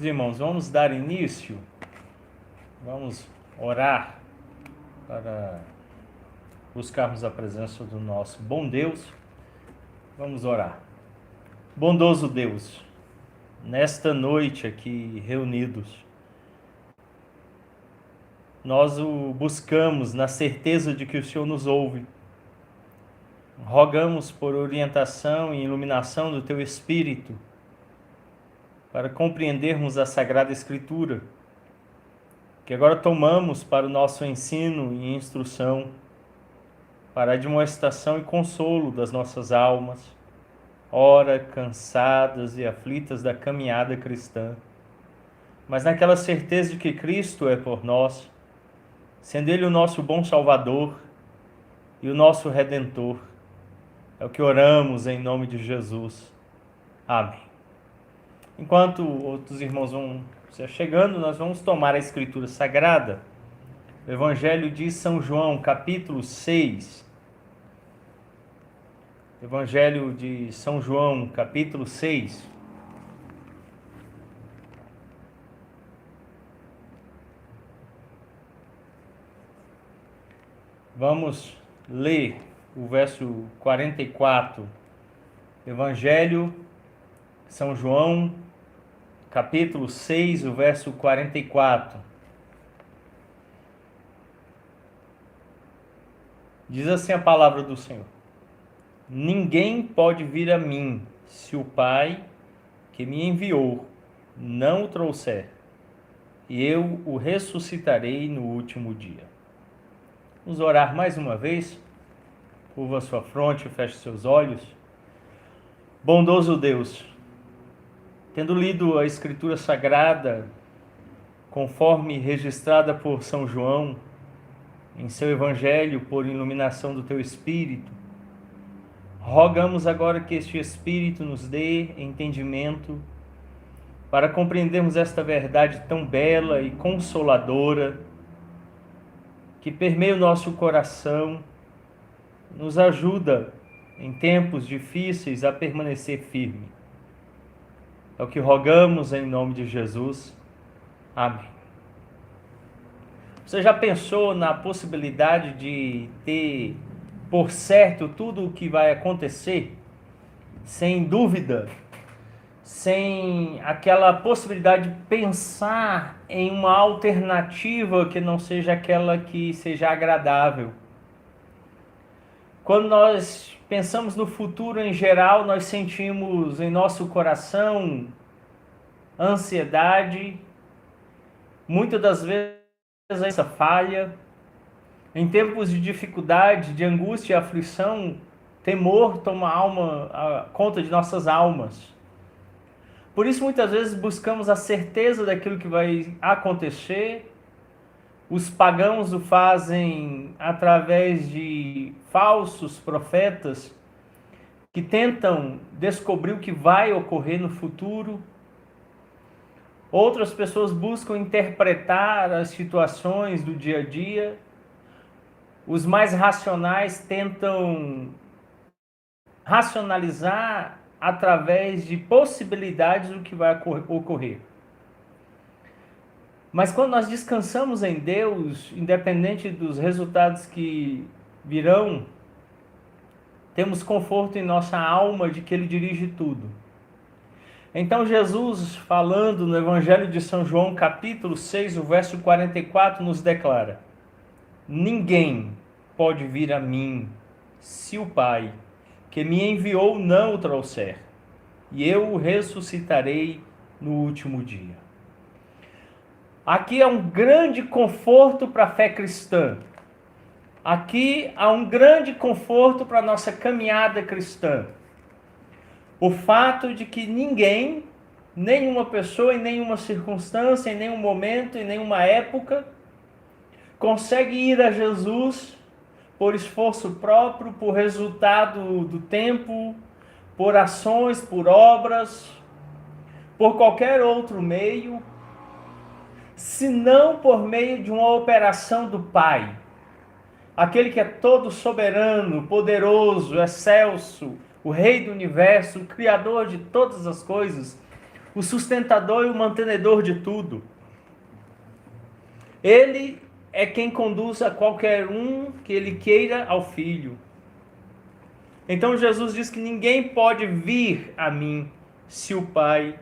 Irmãos, vamos dar início, vamos orar para buscarmos a presença do nosso bom Deus. Vamos orar. Bondoso Deus, nesta noite aqui reunidos, nós o buscamos na certeza de que o Senhor nos ouve. Rogamos por orientação e iluminação do Teu Espírito para compreendermos a Sagrada Escritura, que agora tomamos para o nosso ensino e instrução, para a admoestação e consolo das nossas almas, ora cansadas e aflitas da caminhada cristã, mas naquela certeza de que Cristo é por nós, sendo Ele o nosso bom Salvador e o nosso Redentor. É o que oramos em nome de Jesus. Amém. Enquanto outros irmãos vão se chegando, nós vamos tomar a Escritura Sagrada, o Evangelho de São João, capítulo 6. Evangelho de São João, capítulo 6. Vamos ler o verso 44. Evangelho de São João, capítulo 6, o verso 44. Diz assim a palavra do Senhor: Ninguém pode vir a mim se o Pai que me enviou não o trouxer, e eu o ressuscitarei no último dia. Vamos orar mais uma vez. Curva a sua fronte, feche seus olhos. Bondoso Deus, tendo lido a Escritura Sagrada, conforme registrada por São João, em seu Evangelho, por iluminação do Teu Espírito, rogamos agora que este Espírito nos dê entendimento para compreendermos esta verdade tão bela e consoladora, que permeia o nosso coração, nos ajuda em tempos difíceis a permanecer firme. É o que rogamos em nome de Jesus. Amém. Você já pensou na possibilidade de ter por certo tudo o que vai acontecer? Sem dúvida, sem aquela possibilidade de pensar em uma alternativa que não seja aquela que seja agradável. Quando nós pensamos no futuro em geral, nós sentimos em nosso coração ansiedade, muitas das vezes essa falha. Em tempos de dificuldade, de angústia e aflição, temor toma conta de nossas almas. Por isso, muitas vezes, buscamos a certeza daquilo que vai acontecer. Os pagãos o fazem através de falsos profetas que tentam descobrir o que vai ocorrer no futuro. Outras pessoas buscam interpretar as situações do dia a dia. Os mais racionais tentam racionalizar através de possibilidades do que vai ocorrer. Mas quando nós descansamos em Deus, independente dos resultados que virão, temos conforto em nossa alma de que Ele dirige tudo. Então Jesus, falando no Evangelho de São João, capítulo 6, o verso 44, nos declara: Ninguém pode vir a mim se o Pai que me enviou não o trouxer, e eu o ressuscitarei no último dia. Aqui há um grande conforto para a fé cristã. Aqui há um grande conforto para a nossa caminhada cristã. O fato de que ninguém, nenhuma pessoa, em nenhuma circunstância, em nenhum momento, em nenhuma época, consegue ir a Jesus por esforço próprio, por resultado do tempo, por ações, por obras, por qualquer outro meio, senão por meio de uma operação do Pai, aquele que é todo soberano, poderoso, excelso, o Rei do Universo, o Criador de todas as coisas, o sustentador e o mantenedor de tudo. Ele é quem conduz a qualquer um que ele queira ao Filho. Então Jesus diz que ninguém pode vir a mim se o Pai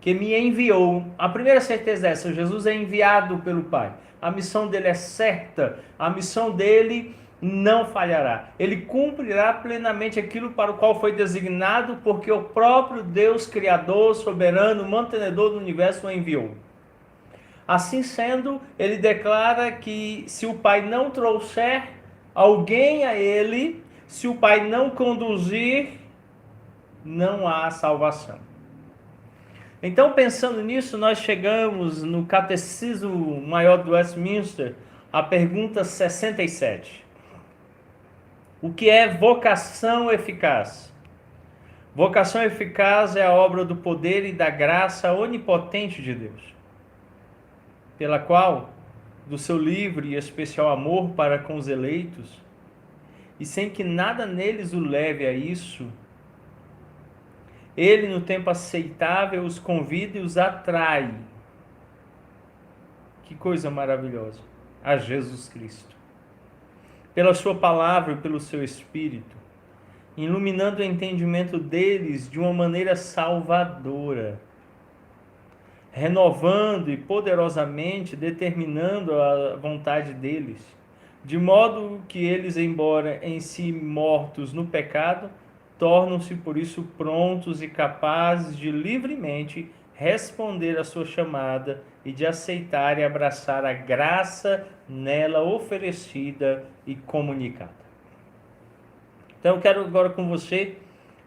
que me enviou. A primeira certeza é essa: Jesus é enviado pelo Pai. A missão dele é certa, a missão dele não falhará. Ele cumprirá plenamente aquilo para o qual foi designado, porque o próprio Deus Criador, soberano, mantenedor do universo o enviou. Assim sendo, ele declara que se o Pai não trouxer alguém a ele, se o Pai não conduzir, não há salvação. Então, pensando nisso, nós chegamos no Catecismo Maior do Westminster, a pergunta 67. O que é vocação eficaz? Vocação eficaz é a obra do poder e da graça onipotente de Deus, pela qual, do seu livre e especial amor para com os eleitos, e sem que nada neles o leve a isso, ele, no tempo aceitável, os convida e os atrai. Que coisa maravilhosa! A Jesus Cristo. Pela sua palavra e pelo seu Espírito, iluminando o entendimento deles de uma maneira salvadora, renovando e poderosamente determinando a vontade deles, de modo que eles, embora em si mortos no pecado, tornam-se por isso prontos e capazes de livremente responder à sua chamada e de aceitar e abraçar a graça nela oferecida e comunicada. Então eu quero agora com você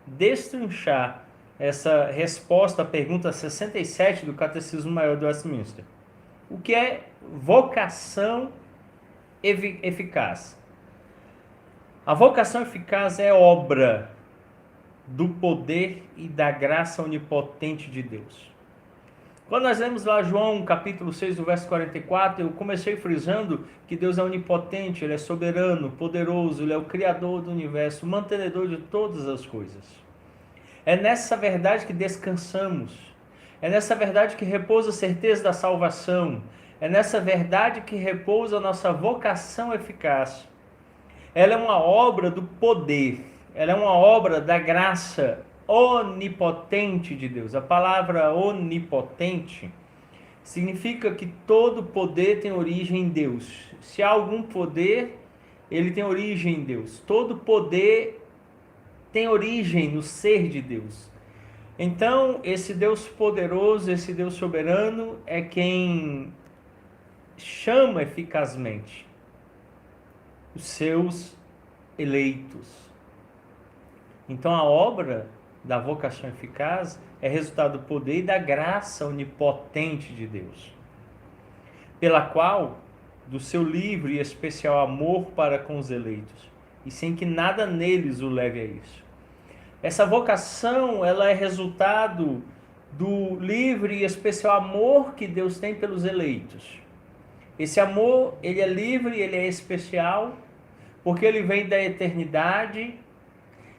destrinchar essa resposta à pergunta 67 do Catecismo Maior do Westminster. O que é vocação eficaz? A vocação eficaz é obra do poder e da graça onipotente de Deus. Quando nós lemos lá João capítulo 6, verso 44, eu comecei frisando que Deus é onipotente, Ele é soberano, poderoso, Ele é o Criador do universo, o mantenedor de todas as coisas. É nessa verdade que descansamos, é nessa verdade que repousa a certeza da salvação, é nessa verdade que repousa a nossa vocação eficaz. Ela é uma obra do poder, ela é uma obra da graça onipotente de Deus. A palavra onipotente significa que todo poder tem origem em Deus. Se há algum poder, ele tem origem em Deus. Todo poder tem origem no ser de Deus. Então, esse Deus poderoso, esse Deus soberano é quem chama eficazmente os seus eleitos. Então a obra da vocação eficaz é resultado do poder e da graça onipotente de Deus, pela qual, do seu livre e especial amor para com os eleitos, e sem que nada neles o leve a isso. Essa vocação, ela é resultado do livre e especial amor que Deus tem pelos eleitos. Esse amor, ele é livre, ele é especial, porque ele vem da eternidade.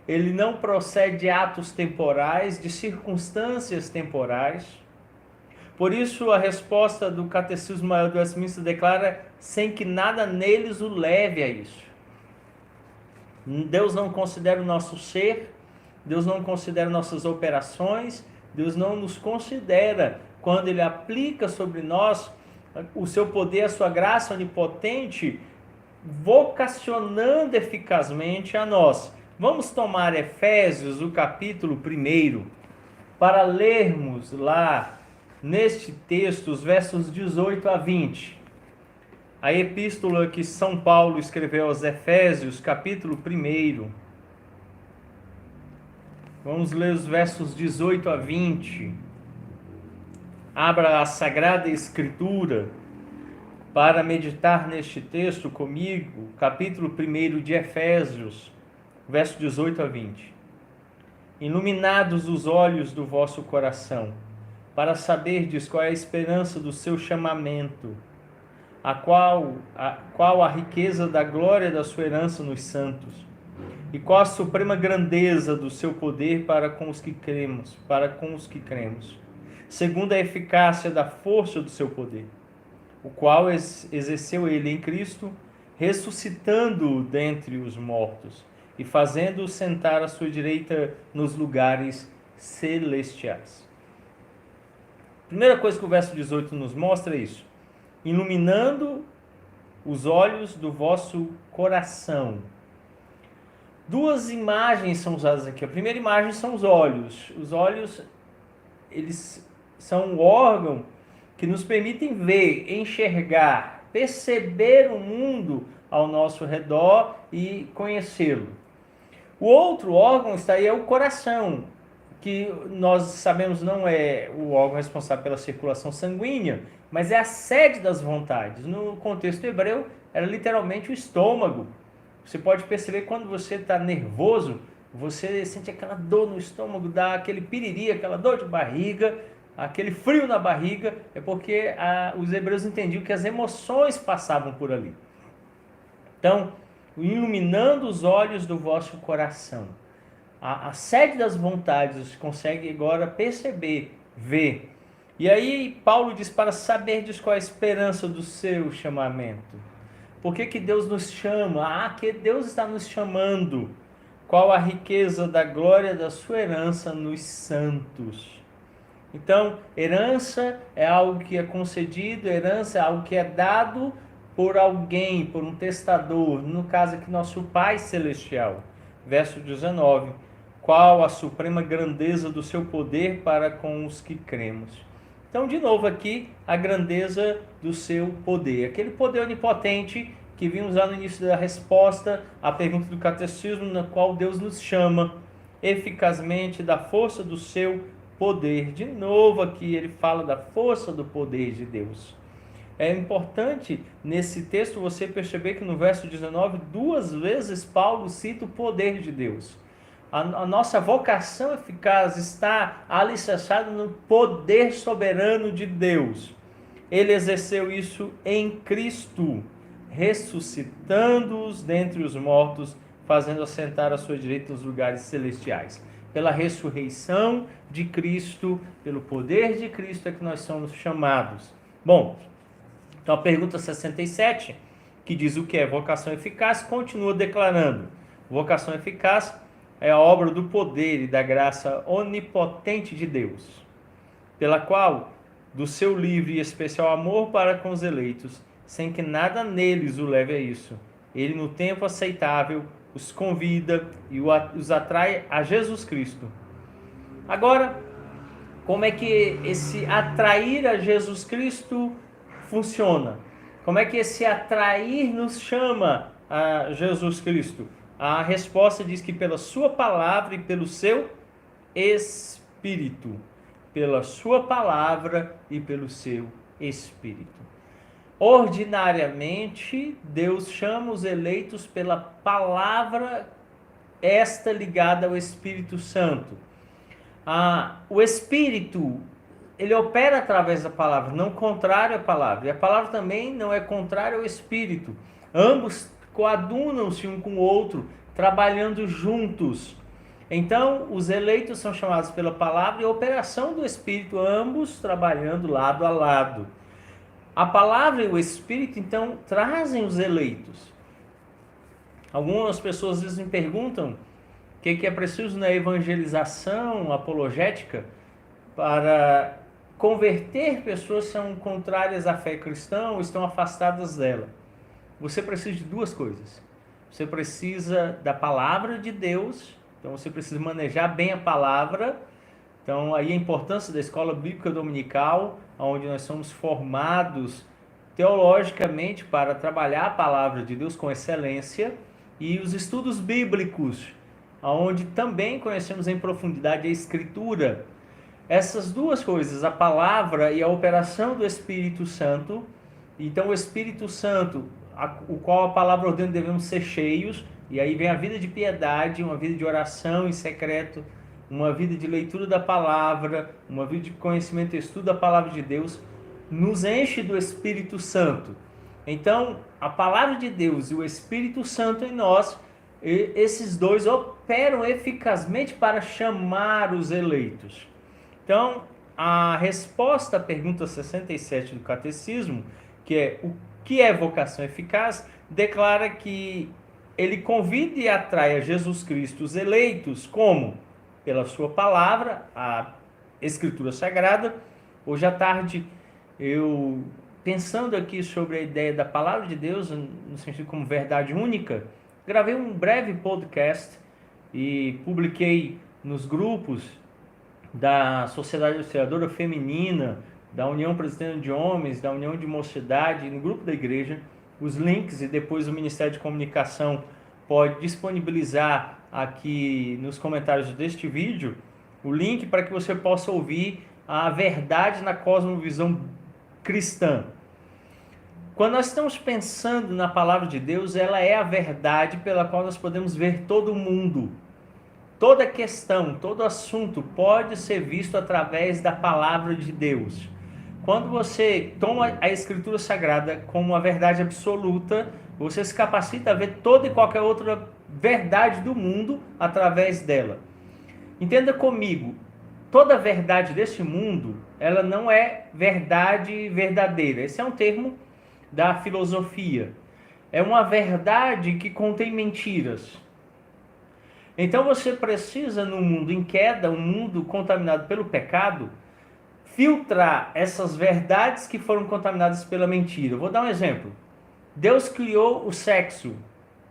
Ele não procede de atos temporais, de circunstâncias temporais. Por isso, a resposta do Catecismo Maior do Westminster declara: sem que nada neles o leve a isso. Deus não considera o nosso ser, Deus não considera nossas operações, Deus não nos considera quando Ele aplica sobre nós o seu poder, a sua graça onipotente, vocacionando eficazmente a nós. Vamos tomar Efésios, o capítulo 1, para lermos lá neste texto os versos 18 a 20. A epístola que São Paulo escreveu aos Efésios, capítulo 1. Vamos ler os versos 18 a 20. Abra a Sagrada Escritura para meditar neste texto comigo, capítulo 1 de Efésios, verso 18 a 20. Iluminados os olhos do vosso coração, para saberdes qual é a esperança do seu chamamento, qual a riqueza da glória da sua herança nos santos, e qual a suprema grandeza do seu poder para com os que cremos, segundo a eficácia da força do seu poder, o qual exerceu ele em Cristo, ressuscitando-o dentre os mortos e fazendo-o sentar à sua direita nos lugares celestiais. Primeira coisa que o verso 18 nos mostra é isso: iluminando os olhos do vosso coração. Duas imagens são usadas aqui. A primeira imagem são os olhos. Os olhos, eles são um órgão que nos permitem ver, enxergar, perceber o mundo ao nosso redor e conhecê-lo. O outro órgão está aí, é o coração, que nós sabemos não é o órgão responsável pela circulação sanguínea, mas é a sede das vontades. No contexto hebreu, era literalmente o estômago. Você pode perceber quando você está nervoso, você sente aquela dor no estômago, dá aquele piriri, aquela dor de barriga, aquele frio na barriga, é porque os hebreus entendiam que as emoções passavam por ali. Então, iluminando os olhos do vosso coração. A sede das vontades, você consegue agora perceber, ver. E aí Paulo diz, para saberdes qual a esperança do seu chamamento. Por que Deus nos chama? Que Deus está nos chamando. Qual a riqueza da glória da sua herança nos santos. Então, herança é algo que é concedido, herança é algo que é dado por alguém, por um testador. No caso aqui, nosso Pai Celestial. Verso 19. Qual a suprema grandeza do seu poder para com os que cremos. Então, de novo aqui, a grandeza do seu poder. Aquele poder onipotente que vimos lá no início da resposta à pergunta do catecismo, na qual Deus nos chama eficazmente da força do seu poder. De novo aqui, ele fala da força do poder de Deus. É importante nesse texto você perceber que no verso 19, 2 vezes Paulo cita o poder de Deus. A nossa vocação eficaz está alicerçada no poder soberano de Deus. Ele exerceu isso em Cristo, ressuscitando-os dentre os mortos, fazendo assentar à sua direita nos lugares celestiais. Pela ressurreição de Cristo, pelo poder de Cristo é que nós somos chamados. Bom, então a pergunta 67, que diz o que é vocação eficaz, continua declarando: vocação eficaz é a obra do poder e da graça onipotente de Deus, pela qual, do seu livre e especial amor para com os eleitos, sem que nada neles o leve a isso, ele no tempo aceitável os convida e os atrai a Jesus Cristo. Agora, como é que esse atrair a Jesus Cristo funciona? Como é que esse atrair nos chama a Jesus Cristo? A resposta diz que pela sua palavra e pelo seu Espírito. Pela sua palavra e pelo seu Espírito. Ordinariamente, Deus chama os eleitos pela palavra, esta ligada ao Espírito Santo. O Espírito, ele opera através da palavra, não contrário à palavra. E a palavra também não é contrária ao Espírito. Ambos coadunam-se um com o outro, trabalhando juntos. Então, os eleitos são chamados pela palavra e a operação do Espírito, ambos trabalhando lado a lado. A palavra e o Espírito, então, trazem os eleitos. Algumas pessoas às vezes me perguntam o que é preciso na evangelização apologética para converter pessoas que são contrárias à fé cristã ou estão afastadas dela. Você precisa de 2 coisas. Você precisa da palavra de Deus, então você precisa manejar bem a palavra. Então aí a importância da escola bíblica dominical, onde nós somos formados teologicamente para trabalhar a palavra de Deus com excelência, e os estudos bíblicos, onde também conhecemos em profundidade a Escritura. Essas 2 coisas, a palavra e a operação do Espírito Santo. Então o Espírito Santo, o qual a palavra ordena devemos ser cheios, e aí vem a vida de piedade, uma vida de oração em secreto, uma vida de leitura da palavra, uma vida de conhecimento e estudo da palavra de Deus, nos enche do Espírito Santo. Então, a palavra de Deus e o Espírito Santo em nós, esses 2 operam eficazmente para chamar os eleitos. Então, a resposta à pergunta 67 do Catecismo, que é o que é vocação eficaz, declara que ele convida e atrai a Jesus Cristo os eleitos, como? Pela sua palavra, a Escritura Sagrada. Hoje à tarde, eu, pensando aqui sobre a ideia da palavra de Deus, no sentido como verdade única, gravei um breve podcast e publiquei nos grupos da Sociedade Auxiliadora Feminina, da União Presbiteriana de Homens, da União de Mocidade, no grupo da igreja, os links, e depois o Ministério de Comunicação pode disponibilizar aqui nos comentários deste vídeo o link para que você possa ouvir a verdade na cosmovisão cristã. Quando nós estamos pensando na palavra de Deus, ela é a verdade pela qual nós podemos ver todo o mundo. Toda questão, todo assunto pode ser visto através da palavra de Deus. Quando você toma a Escritura Sagrada como a verdade absoluta, você se capacita a ver toda e qualquer outra verdade do mundo através dela. Entenda comigo, toda verdade desse mundo, ela não é verdade verdadeira. Esse é um termo da filosofia. É uma verdade que contém mentiras. Então você precisa, num mundo em queda, um mundo contaminado pelo pecado, filtrar essas verdades que foram contaminadas pela mentira. Eu vou dar um exemplo. Deus criou o sexo.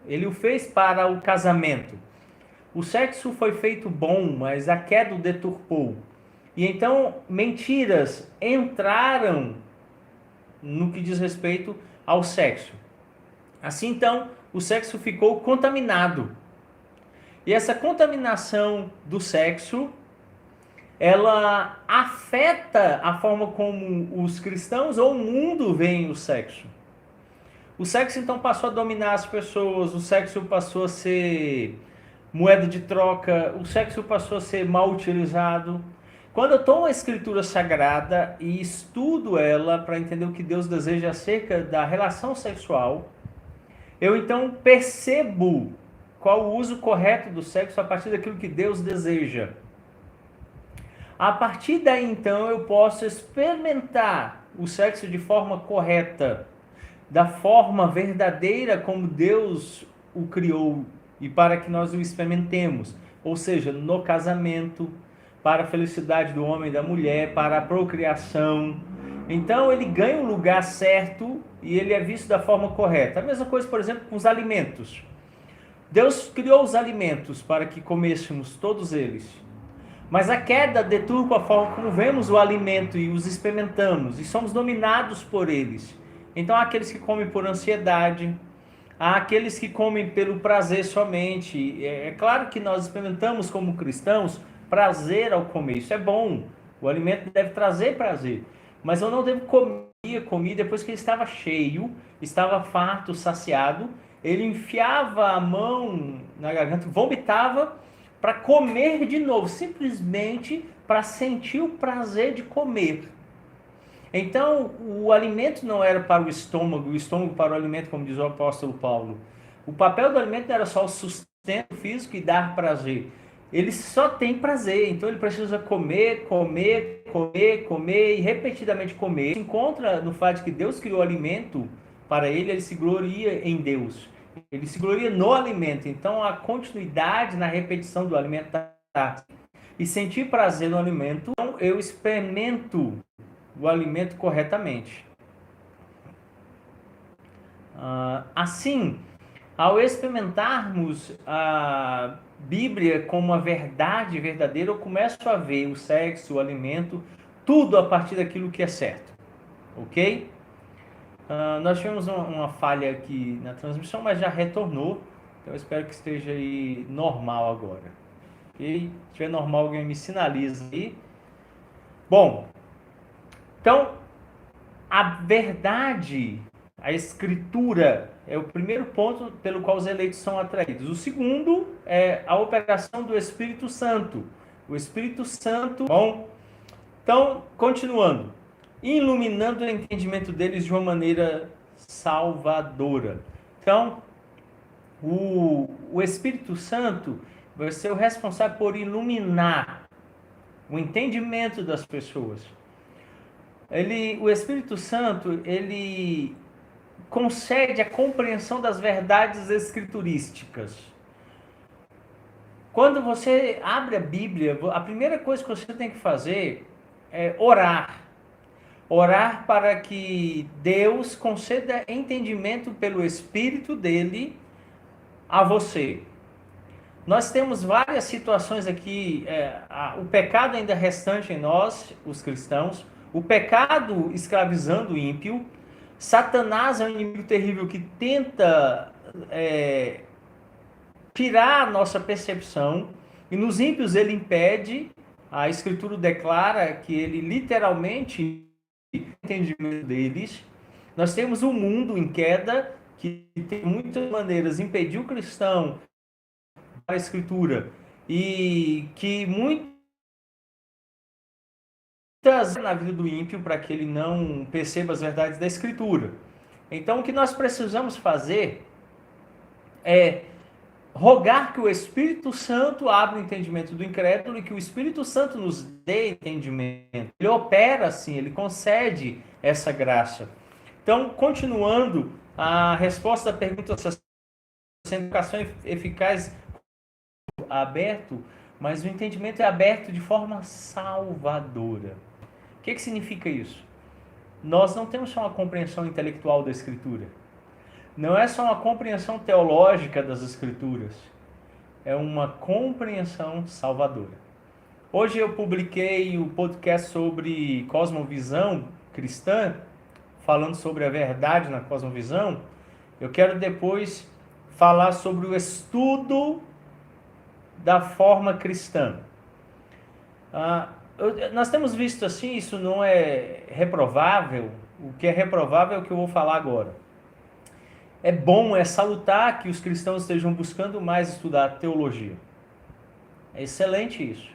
Ele o fez para o casamento. O sexo foi feito bom, mas a queda o deturpou. E então mentiras entraram no que diz respeito ao sexo. Assim então, o sexo ficou contaminado. E essa contaminação do sexo, ela afeta a forma como os cristãos ou o mundo veem o sexo. O sexo então passou a dominar as pessoas, o sexo passou a ser moeda de troca, o sexo passou a ser mal utilizado. Quando eu tomo a Escritura Sagrada e estudo ela para entender o que Deus deseja acerca da relação sexual, eu então percebo qual o uso correto do sexo a partir daquilo que Deus deseja. A partir daí, então, eu posso experimentar o sexo de forma correta, da forma verdadeira como Deus o criou e para que nós o experimentemos. Ou seja, no casamento, para a felicidade do homem e da mulher, para a procriação. Então, ele ganha um lugar certo e ele é visto da forma correta. A mesma coisa, por exemplo, com os alimentos. Deus criou os alimentos para que comêssemos todos eles. Mas a queda deturpa a forma como vemos o alimento e os experimentamos. E somos dominados por eles. Então há aqueles que comem por ansiedade. Há aqueles que comem pelo prazer somente. É claro que nós experimentamos como cristãos prazer ao comer. Isso é bom. O alimento deve trazer prazer. Mas eu não devo comer depois que ele estava cheio, estava farto, saciado. Ele enfiava a mão na garganta, vomitava para comer de novo, simplesmente para sentir o prazer de comer. Então, o alimento não era para o estômago para o alimento, como diz o apóstolo Paulo. O papel do alimento não era só o sustento físico e dar prazer. Ele só tem prazer, então ele precisa comer e repetidamente comer. Se encontra no fato de que Deus criou o alimento para ele, ele se gloria em Deus. Ele se gloria no alimento. Então, a continuidade na repetição do alimento e sentir prazer no alimento, então eu experimento o alimento corretamente. Assim, ao experimentarmos a Bíblia como a verdade verdadeira, eu começo a ver o sexo, o alimento, tudo a partir daquilo que é certo. Ok? Nós tivemos uma falha aqui na transmissão, mas já retornou. Então eu espero que esteja aí normal agora. Ok? Se estiver normal, alguém me sinaliza aí. Bom, então a verdade, a Escritura, é o primeiro ponto pelo qual os eleitos são atraídos. O segundo é a operação do Espírito Santo. O Espírito Santo, bom, então, continuando, iluminando o entendimento deles de uma maneira salvadora. Então, o Espírito Santo vai ser o responsável por iluminar o entendimento das pessoas. O Espírito Santo, ele concede a compreensão das verdades escriturísticas. Quando você abre a Bíblia, a primeira coisa que você tem que fazer é orar. Orar para que Deus conceda entendimento pelo Espírito dele a você. Nós temos várias situações aqui, o pecado ainda restante em nós, os cristãos, o pecado escravizando o ímpio, Satanás é um inimigo terrível que tenta tirar a nossa percepção, e nos ímpios ele impede. A Escritura declara que ele literalmente entendimento deles. Nós temos um mundo em queda que tem muitas maneiras de impedir o cristão da Escritura e que muitas na vida do ímpio para que ele não perceba as verdades da Escritura. Então, o que nós precisamos fazer é rogar que o Espírito Santo abra o entendimento do incrédulo e que o Espírito Santo nos dê entendimento. Ele opera assim, ele concede essa graça. Então, continuando, a resposta da pergunta se a educação eficaz é aberto, mas o entendimento é aberto de forma salvadora. O que significa isso? Nós não temos só uma compreensão intelectual da Escritura. Não é só uma compreensão teológica das Escrituras, é uma compreensão salvadora. Hoje eu publiquei o podcast sobre cosmovisão cristã, falando sobre a verdade na cosmovisão. Eu quero depois falar sobre o estudo da forma cristã. Nós temos visto assim, isso não é reprovável. O que é reprovável é o que eu vou falar agora. É bom, é salutar que os cristãos estejam buscando mais estudar teologia. É excelente isso.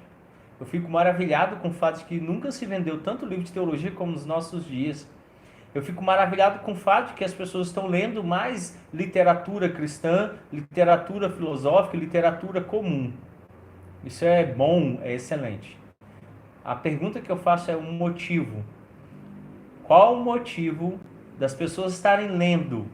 Eu fico maravilhado com o fato de que nunca se vendeu tanto livro de teologia como nos nossos dias. Eu fico maravilhado com o fato de que as pessoas estão lendo mais literatura cristã, literatura filosófica, literatura comum. Isso é bom, é excelente. A pergunta que eu faço é um motivo. Qual o motivo das pessoas estarem lendo?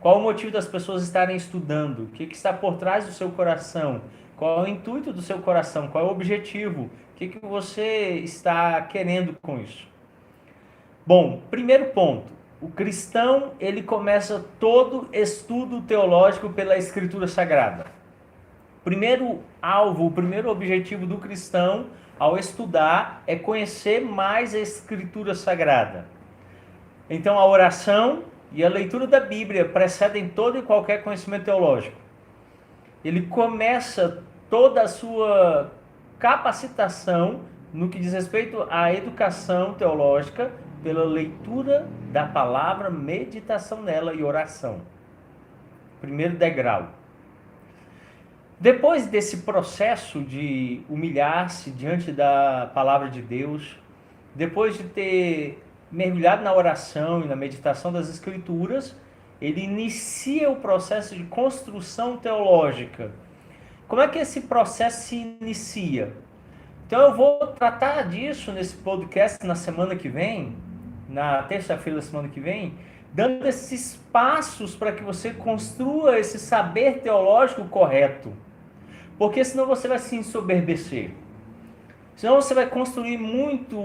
Qual o motivo das pessoas estarem estudando? O que está por trás do seu coração? Qual é o intuito do seu coração? Qual é o objetivo? O que você está querendo com isso? Bom, primeiro ponto. O cristão, ele começa todo estudo teológico pela Escritura Sagrada. Primeiro alvo, o primeiro objetivo do cristão ao estudar é conhecer mais a Escritura Sagrada. Então, a oração e a leitura da Bíblia precedem todo e qualquer conhecimento teológico. Ele começa toda a sua capacitação no que diz respeito à educação teológica pela leitura da palavra, meditação nela e oração. Primeiro degrau. Depois desse processo de humilhar-se diante da palavra de Deus, depois de ter mergulhado na oração e na meditação das Escrituras, ele inicia o processo de construção teológica. Como é que esse processo se inicia? Então eu vou tratar disso nesse podcast na semana que vem, na terça-feira da semana que vem, dando esses passos para que você construa esse saber teológico correto. Porque senão você vai se ensoberbecer. Senão você vai construir muito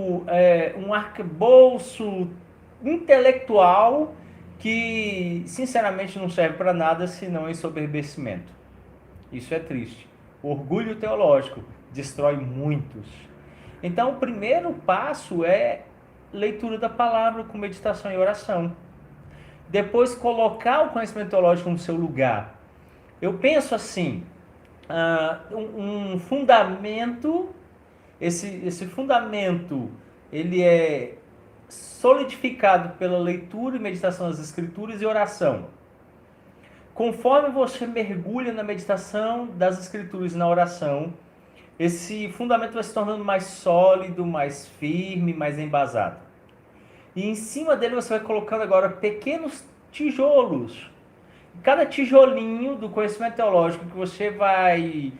um arcabouço intelectual que, sinceramente, não serve para nada senão ensoberbecimento. Isso é triste. O orgulho teológico destrói muitos. Então, o primeiro passo é leitura da palavra com meditação e oração. Depois, colocar o conhecimento teológico no seu lugar. Eu penso assim, um fundamento, esse fundamento, ele é solidificado pela leitura e meditação das Escrituras e oração. Conforme você mergulha na meditação das Escrituras e na oração, esse fundamento vai se tornando mais sólido, mais firme, mais embasado. E em cima dele você vai colocando agora pequenos tijolos. Cada tijolinho do conhecimento teológico que você vai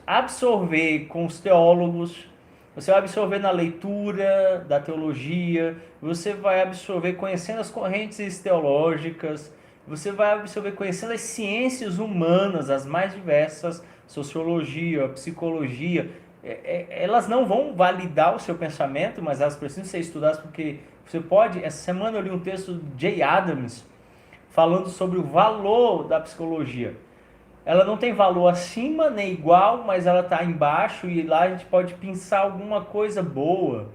absorver com os teólogos, Você vai absorver na leitura da teologia, você vai absorver conhecendo as correntes teológicas, você vai absorver conhecendo as ciências humanas, as mais diversas, sociologia, psicologia. Elas não vão validar o seu pensamento, mas elas precisam ser estudadas porque você pode... Essa semana eu li um texto de Jay Adams falando sobre o valor da psicologia. Ela não tem valor acima nem igual, mas ela está embaixo e lá a gente pode pensar alguma coisa boa.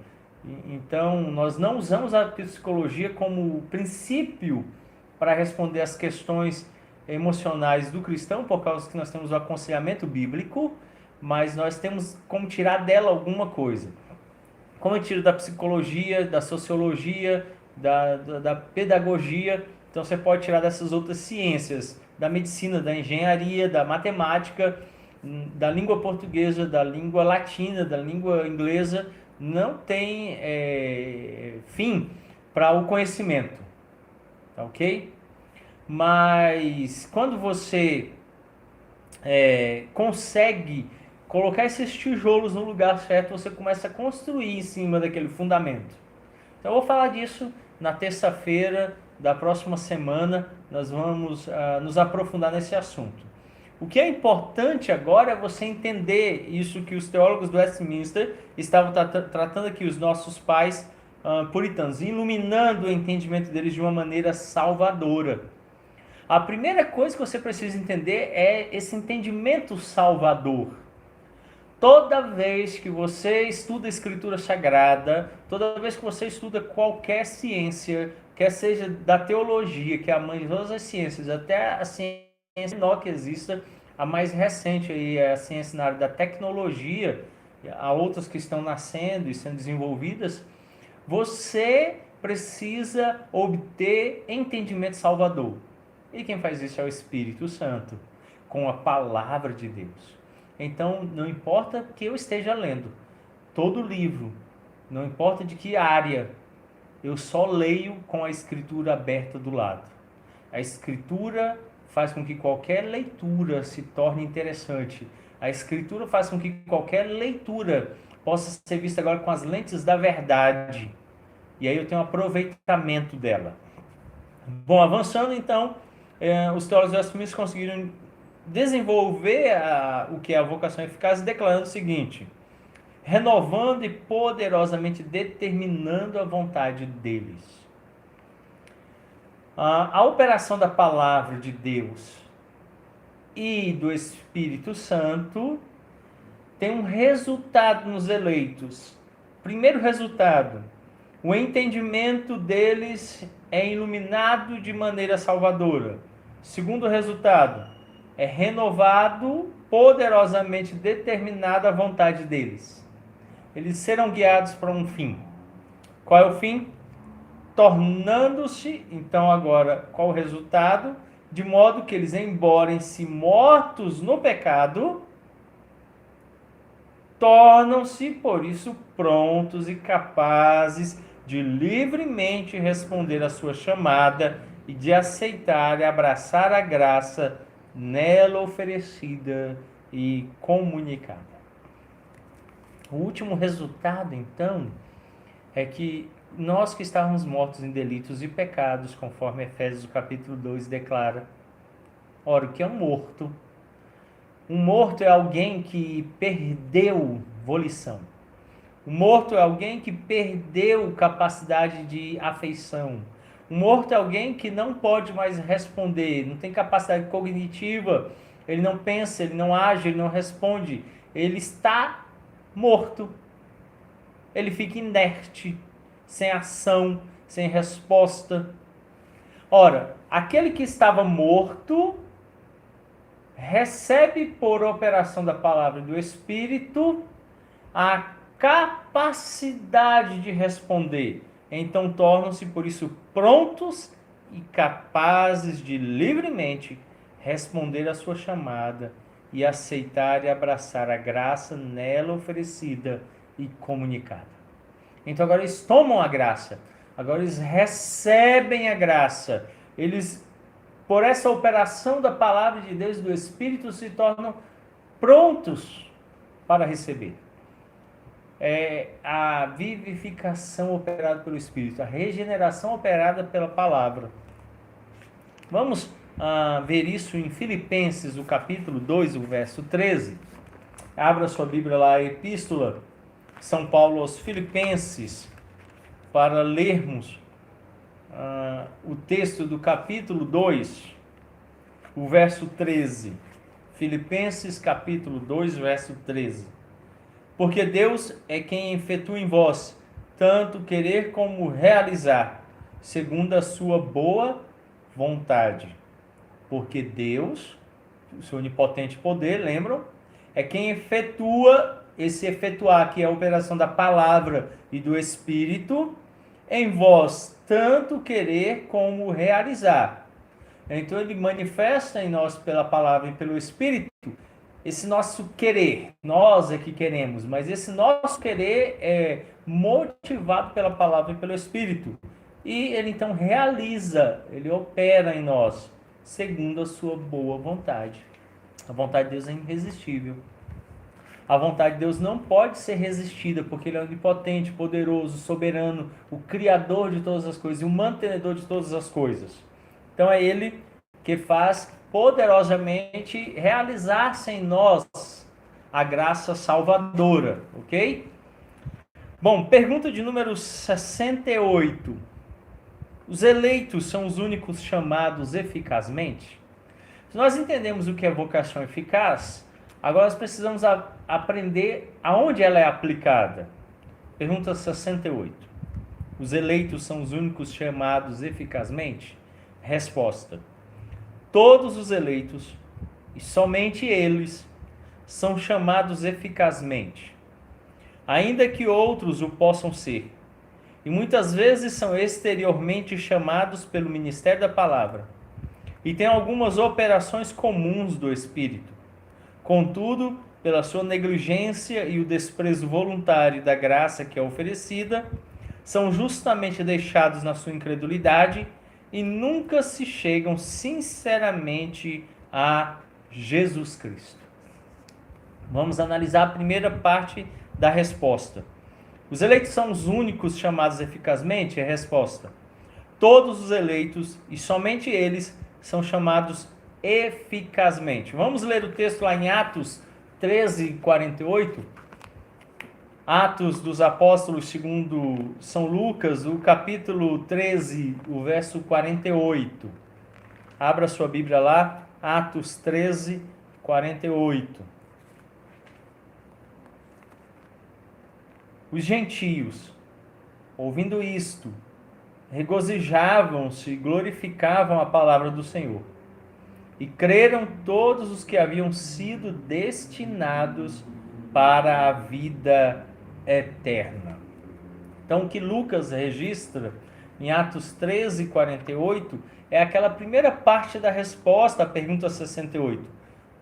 Então, nós não usamos a psicologia como princípio para responder às questões emocionais do cristão, por causa que nós temos o aconselhamento bíblico, mas nós temos como tirar dela alguma coisa. Como eu tiro da psicologia, da sociologia, da pedagogia, então você pode tirar dessas outras ciências, da medicina, da engenharia, da matemática, da língua portuguesa, da língua latina, da língua inglesa. Não tem fim para o conhecimento, tá ok? Mas quando você consegue colocar esses tijolos no lugar certo, você começa a construir em cima daquele fundamento. Então eu vou falar disso na terça-feira da próxima semana, nós vamos nos aprofundar nesse assunto. O que é importante agora é você entender isso que os teólogos do Westminster estavam tratando aqui, os nossos pais puritanos, iluminando o entendimento deles de uma maneira salvadora. A primeira coisa que você precisa entender é esse entendimento salvador. Toda vez que você estuda a Escritura Sagrada, toda vez que você estuda qualquer ciência, quer seja da teologia, que é a mãe de todas as ciências, até a ciência menor que exista, a mais recente aí é a ciência na área da tecnologia, há outras que estão nascendo e sendo desenvolvidas, você precisa obter entendimento salvador. E quem faz isso é o Espírito Santo, com a palavra de Deus. Então, não importa que eu esteja lendo todo livro, não importa de que área, eu só leio com a Escritura aberta do lado. A Escritura faz com que qualquer leitura se torne interessante. A Escritura faz com que qualquer leitura possa ser vista agora com as lentes da verdade. E aí eu tenho um aproveitamento dela. Bom, avançando então, os teólogos do Westminster conseguiram desenvolver o que é a vocação eficaz, declarando o seguinte: renovando e poderosamente determinando a vontade deles. A operação da palavra de Deus e do Espírito Santo tem um resultado nos eleitos. Primeiro resultado, o entendimento deles é iluminado de maneira salvadora. Segundo resultado, é renovado, poderosamente determinada a vontade deles. Eles serão guiados para um fim. Qual é o fim? Tornando-se, então agora, qual o resultado? De modo que eles, embora se mortos no pecado, tornam-se, por isso, prontos e capazes de livremente responder à sua chamada e de aceitar e abraçar a graça nela oferecida e comunicada. O último resultado, então, é que nós que estávamos mortos em delitos e pecados, conforme Efésios capítulo 2 declara, ora, o que é um morto? Um morto é alguém que perdeu volição. Um morto é alguém que perdeu capacidade de afeição. Um morto é alguém que não pode mais responder, não tem capacidade cognitiva, ele não pensa, ele não age, ele não responde. Ele está morto. Ele fica inerte, sem ação, sem resposta. Ora, aquele que estava morto recebe por operação da palavra do Espírito a capacidade de responder. Então tornam-se por isso prontos e capazes de livremente responder à sua chamada e aceitar e abraçar a graça nela oferecida e comunicada. Então agora eles tomam a graça, agora eles recebem a graça, eles, por essa operação da palavra de Deus e do Espírito, se tornam prontos para receber. é a vivificação operada pelo Espírito, a regeneração operada pela palavra. Vamos ver isso em Filipenses, o capítulo 2, o verso 13. Abra sua Bíblia lá, a Epístola São Paulo aos Filipenses, para lermos o texto do capítulo 2, o verso 13. Filipenses capítulo 2, verso 13. Porque Deus é quem efetua em vós tanto querer como realizar, segundo a sua boa vontade. Porque Deus, o seu onipotente poder, lembram? É quem efetua, esse efetuar, que é a operação da palavra e do Espírito, em vós tanto querer como realizar. Então ele manifesta em nós pela palavra e pelo Espírito esse nosso querer. Nós é que queremos, mas esse nosso querer é motivado pela palavra e pelo Espírito. E ele então realiza, ele opera em nós, segundo a sua boa vontade. A vontade de Deus é irresistível. A vontade de Deus não pode ser resistida, porque ele é onipotente, poderoso, soberano, o criador de todas as coisas e o mantenedor de todas as coisas. Então é ele que faz poderosamente realizar-se em nós a graça salvadora, ok? Bom, pergunta de número 68. Os eleitos são os únicos chamados eficazmente? Se nós entendemos o que é vocação eficaz, agora nós precisamos aprender aonde ela é aplicada. Pergunta 68. Os eleitos são os únicos chamados eficazmente? Resposta. Todos os eleitos, e somente eles, são chamados eficazmente, ainda que outros o possam ser, e muitas vezes são exteriormente chamados pelo ministério da palavra, e têm algumas operações comuns do Espírito. Contudo, pela sua negligência e o desprezo voluntário da graça que é oferecida, são justamente deixados na sua incredulidade e nunca se chegam sinceramente a Jesus Cristo. Vamos analisar a primeira parte da resposta. Os eleitos são os únicos chamados eficazmente? A resposta. Todos os eleitos, e somente eles, são chamados eficazmente. Vamos ler o texto lá em Atos 13, 48. Atos dos Apóstolos segundo São Lucas, o capítulo 13, o verso 48. Abra sua Bíblia lá, Atos 13, 48. Os gentios, ouvindo isto, regozijavam-se e glorificavam a palavra do Senhor. E creram todos os que haviam sido destinados para a vida eterna. Então, o que Lucas registra em Atos 13, 48 é aquela primeira parte da resposta à pergunta 68.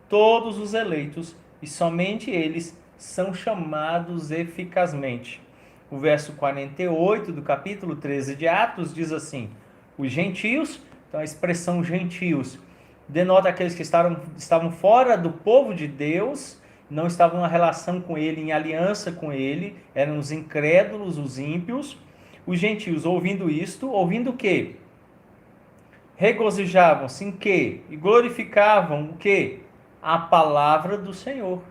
Todos os eleitos, e somente eles, são chamados eficazmente. O verso 48 do capítulo 13 de Atos diz assim: os gentios, então a expressão gentios denota aqueles que estavam fora do povo de Deus, não estavam em relação com ele, em aliança com ele, eram os incrédulos, os ímpios. Os gentios, ouvindo isto, ouvindo o quê? Regozijavam-se em quê? E glorificavam o quê? A palavra do Senhor.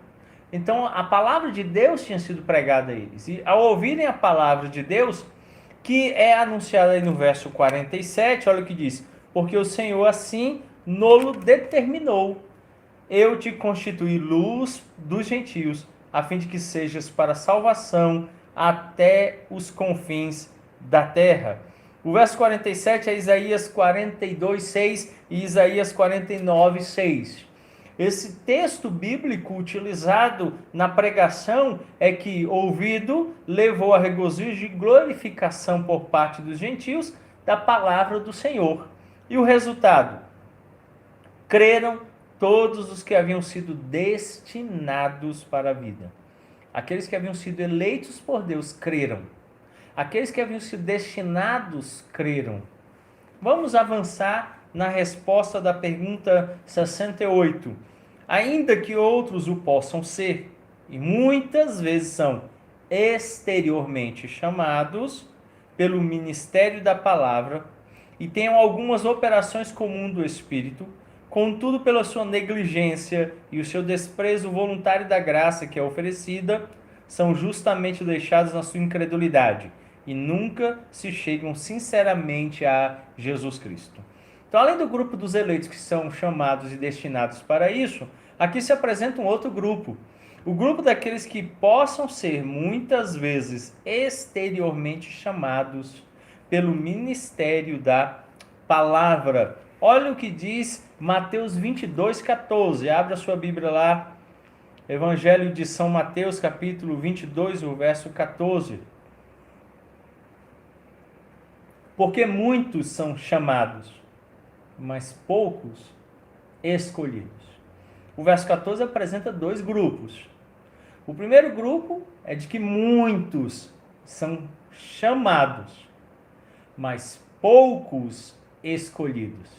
Então, a palavra de Deus tinha sido pregada a eles. E ao ouvirem a palavra de Deus, que é anunciada aí no verso 47, olha o que diz: porque o Senhor assim nolo determinou. Eu te constituí luz dos gentios, a fim de que sejas para salvação até os confins da terra. O verso 47 é Isaías 42, 6 e Isaías 49, 6. Esse texto bíblico utilizado na pregação é que, ouvido, levou a regozijo e glorificação por parte dos gentios da palavra do Senhor. E o resultado? Creram todos os que haviam sido destinados para a vida. Aqueles que haviam sido eleitos por Deus creram. Aqueles que haviam sido destinados creram. Vamos avançar na resposta da pergunta 68. Ainda que outros o possam ser, e muitas vezes são exteriormente chamados pelo ministério da palavra e tenham algumas operações comuns do Espírito, contudo, pela sua negligência e o seu desprezo voluntário da graça que é oferecida, são justamente deixados na sua incredulidade e nunca se chegam sinceramente a Jesus Cristo. Então, além do grupo dos eleitos que são chamados e destinados para isso, aqui se apresenta um outro grupo. O grupo daqueles que possam ser, muitas vezes, exteriormente chamados pelo ministério da palavra. Olha o que diz Mateus 22:14. Abra sua Bíblia lá. Evangelho de São Mateus, capítulo 22, o verso 14. Porque muitos são chamados, mas poucos escolhidos. O verso 14 apresenta dois grupos. O primeiro grupo é de que muitos são chamados, mas poucos escolhidos.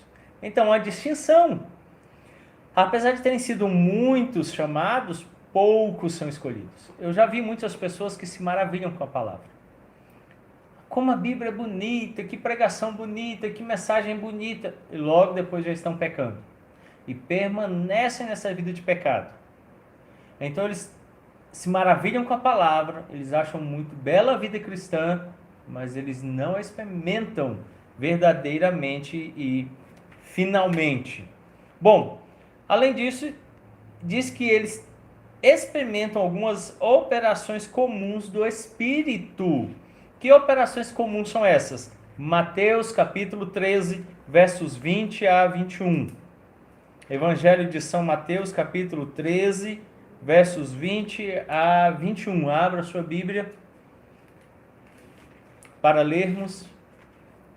Então, a distinção. Apesar de terem sido muitos chamados, poucos são escolhidos. Eu já vi muitas pessoas que se maravilham com a palavra. Como a Bíblia é bonita, que pregação bonita, que mensagem bonita. E logo depois já estão pecando. E permanecem nessa vida de pecado. Então eles se maravilham com a palavra, eles acham muito bela a vida cristã, mas eles não a experimentam verdadeiramente e finalmente. Bom, além disso, diz que eles experimentam algumas operações comuns do Espírito. Que operações comuns são essas? Mateus capítulo 13, versos 20 a 21. Evangelho de São Mateus capítulo 13, versos 20 a 21. Abra sua Bíblia para lermos.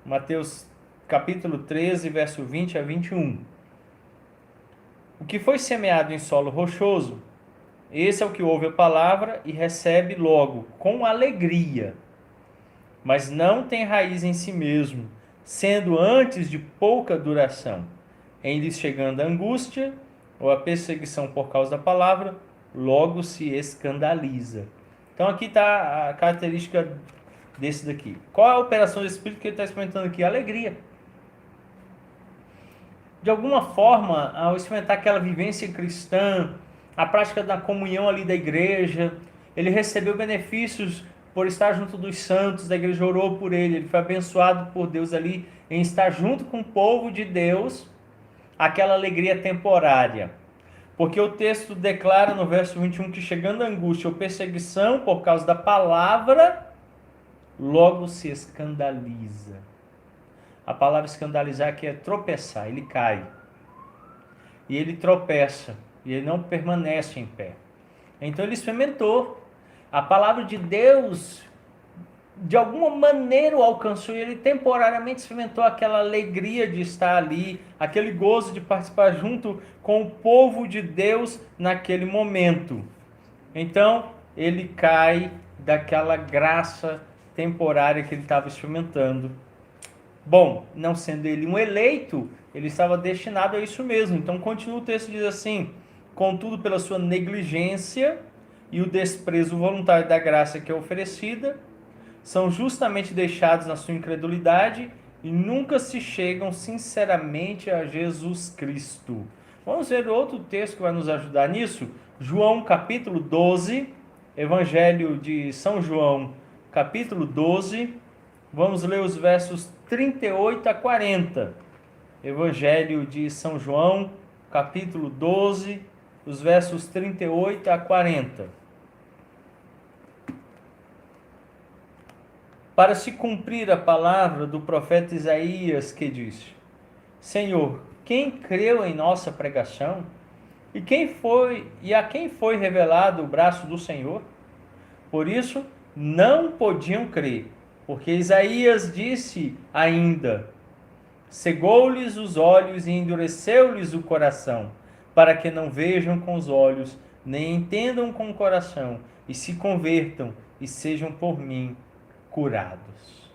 Mateus capítulo 13, verso 20 a 21. O que foi semeado em solo rochoso, esse é o que ouve a palavra e recebe logo, com alegria, mas não tem raiz em si mesmo, sendo antes de pouca duração. Em lhes chegando a angústia ou a perseguição por causa da palavra, logo se escandaliza. Então aqui está a característica desse daqui. Qual é a operação do Espírito que ele está experimentando aqui? Alegria. De alguma forma, ao experimentar aquela vivência cristã, a prática da comunhão ali da igreja, ele recebeu benefícios por estar junto dos santos, a igreja orou por ele, ele foi abençoado por Deus ali em estar junto com o povo de Deus, aquela alegria temporária. Porque o texto declara no verso 21 que chegando a angústia ou perseguição por causa da palavra, logo se escandaliza. A palavra escandalizar aqui é tropeçar, ele cai. E ele tropeça, e ele não permanece em pé. Então ele experimentou. A palavra de Deus, de alguma maneira o alcançou, e ele temporariamente experimentou aquela alegria de estar ali, aquele gozo de participar junto com o povo de Deus naquele momento. Então ele cai daquela graça temporária que ele estava experimentando. Bom, não sendo ele um eleito, ele estava destinado a isso mesmo. Então continua o texto, diz assim: contudo, pela sua negligência e o desprezo voluntário da graça que é oferecida, são justamente deixados na sua incredulidade e nunca se chegam sinceramente a Jesus Cristo. Vamos ver outro texto que vai nos ajudar nisso. João capítulo 12, Evangelho de São João capítulo 12, vamos ler os versos 38 a 40. Evangelho de São João capítulo 12, os versos 38 a 40. Para se cumprir a palavra do profeta Isaías, que diz: Senhor, quem creu em nossa pregação? E a quem foi revelado o braço do Senhor? Por isso, não podiam crer, porque Isaías disse ainda: cegou-lhes os olhos e endureceu-lhes o coração, para que não vejam com os olhos, nem entendam com o coração, e se convertam e sejam por mim curados.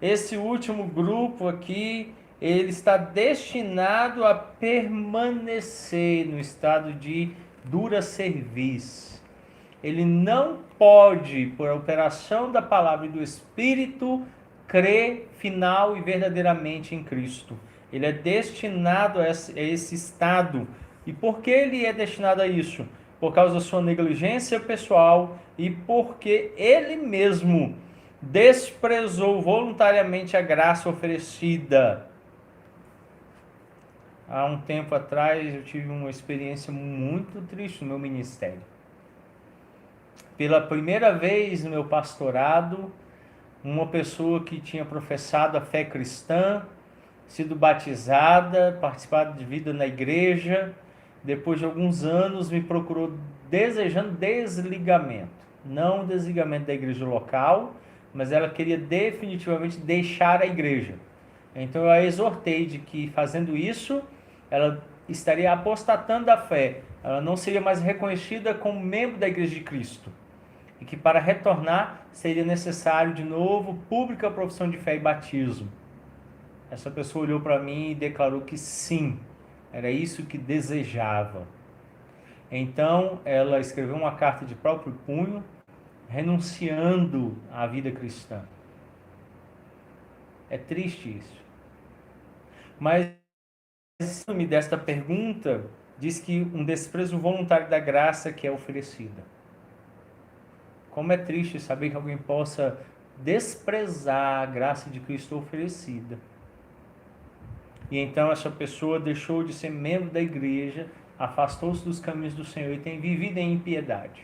Esse último grupo aqui, ele está destinado a permanecer no estado de dura cerviz. ele não pode, por operação da palavra e do Espírito, crer final e verdadeiramente em Cristo. Ele é destinado a esse estado. E por que ele é destinado a isso? Por causa da sua negligência pessoal e porque ele mesmo desprezou voluntariamente a graça oferecida. Há um tempo atrás eu tive uma experiência muito triste no meu ministério. Pela primeira vez no meu pastorado, uma pessoa que tinha professado a fé cristã, sido batizada, participado de vida na igreja, depois de alguns anos me procurou desejando desligamento. Não o desligamento da igreja local, mas ela queria definitivamente deixar a igreja. Então eu a exortei de que fazendo isso, ela estaria apostatando da fé. Ela não seria mais reconhecida como membro da igreja de Cristo. E que para retornar seria necessário de novo pública profissão de fé e batismo. Essa pessoa olhou para mim e declarou que sim, era isso que desejava. Então ela escreveu uma carta de próprio punho, renunciando à vida cristã. É triste isso. Mas o nome desta pergunta diz que um desprezo voluntário da graça que é oferecida. Como é triste saber que alguém possa desprezar a graça de Cristo oferecida. E então essa pessoa deixou de ser membro da igreja, afastou-se dos caminhos do Senhor e tem vivido em impiedade.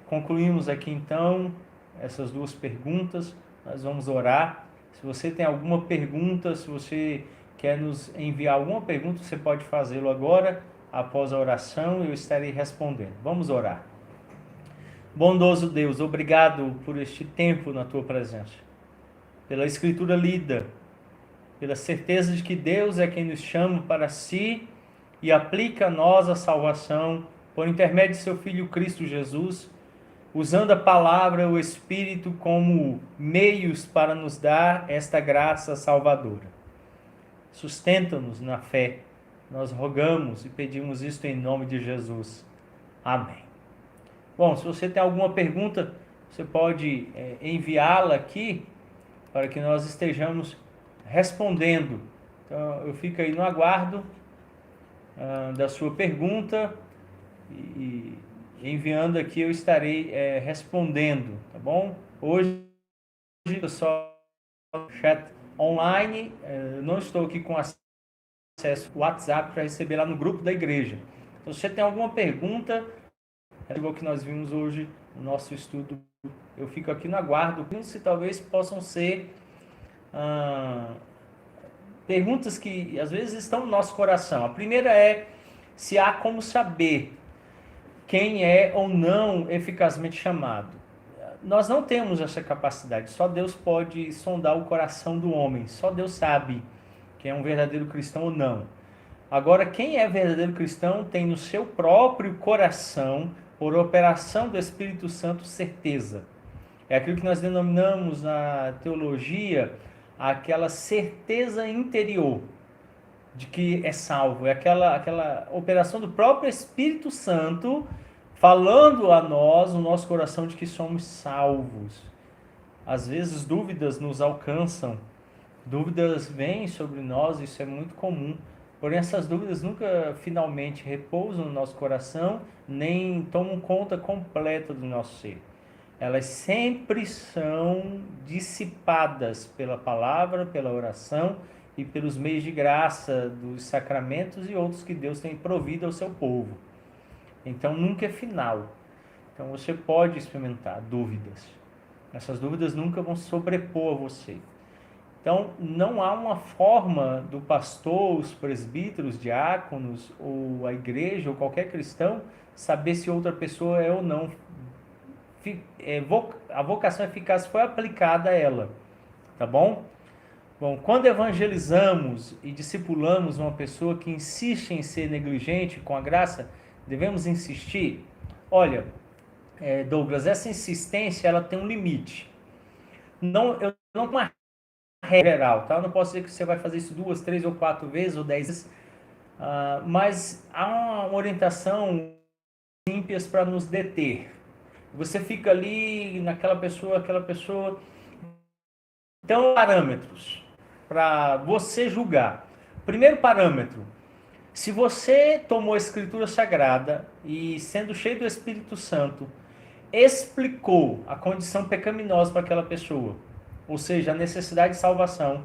Concluímos aqui então essas duas perguntas. Nós vamos orar. Se você tem alguma pergunta, se você quer nos enviar alguma pergunta, você pode fazê-lo agora, após a oração, eu estarei respondendo. Vamos orar. Bondoso Deus, obrigado por este tempo na Tua presença, pela Escritura lida, pela certeza de que Deus é quem nos chama para si e aplica a nós a salvação por intermédio de Seu Filho Cristo Jesus, usando a palavra, o Espírito como meios para nos dar esta graça salvadora. Sustenta-nos na fé. Nós rogamos e pedimos isto em nome de Jesus. Amém. Bom, se você tem alguma pergunta, você pode enviá-la aqui para que nós estejamos respondendo. Então, eu fico aí no aguardo da sua pergunta e enviando aqui eu estarei respondendo, tá bom? Hoje eu só chat online, não estou aqui com acesso ao WhatsApp para receber lá no grupo da igreja. Então, se você tem alguma pergunta, igual que nós vimos hoje no nosso estudo, eu fico aqui no aguardo, se talvez possam ser perguntas que às vezes estão no nosso coração. A primeira é se há como saber quem é ou não eficazmente chamado. Nós não temos essa capacidade, só Deus pode sondar o coração do homem, só Deus sabe quem é um verdadeiro cristão ou não. Agora, quem é verdadeiro cristão tem no seu próprio coração, por operação do Espírito Santo, certeza. É aquilo que nós denominamos na teologia aquela certeza interior de que é salvo. É aquela operação do próprio Espírito Santo falando a nós, no nosso coração, de que somos salvos. Às vezes dúvidas nos alcançam, dúvidas vêm sobre nós, isso é muito comum. Porém, essas dúvidas nunca finalmente repousam no nosso coração, nem tomam conta completa do nosso ser. Elas sempre são dissipadas pela palavra, pela oração e pelos meios de graça dos sacramentos e outros que Deus tem provido ao seu povo. Então, nunca é final. Então, você pode experimentar dúvidas. Essas dúvidas nunca vão sobrepor a você. Então, não há uma forma do pastor, os presbíteros, diáconos, ou a igreja, ou qualquer cristão, saber se outra pessoa é ou não. A vocação eficaz foi aplicada a ela. Tá bom? Bom, quando evangelizamos e discipulamos uma pessoa que insiste em ser negligente com a graça, devemos insistir? Olha, Douglas, essa insistência ela tem um limite. Eu não uma regra geral, tá? Eu não posso dizer que você vai fazer isso 2, 3 ou 4 vezes ou 10 vezes, mas há uma orientação ímpias para nos deter. Você fica ali naquela pessoa, aquela pessoa. Então, parâmetros para você julgar. Primeiro parâmetro: se você tomou a Escritura Sagrada e, sendo cheio do Espírito Santo, explicou a condição pecaminosa para aquela pessoa, ou seja, a necessidade de salvação,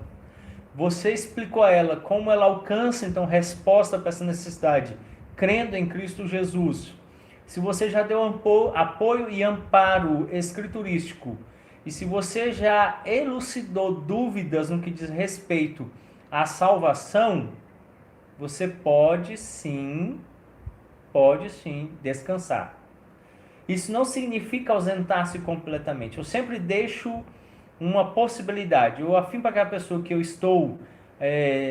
você explicou a ela como ela alcança, então, resposta para essa necessidade, crendo em Cristo Jesus. Se você já deu apoio e amparo escriturístico, e se você já elucidou dúvidas no que diz respeito à salvação, você pode sim descansar. Isso não significa ausentar-se completamente. Eu sempre deixo uma possibilidade. Eu afirmo para aquela pessoa que eu estou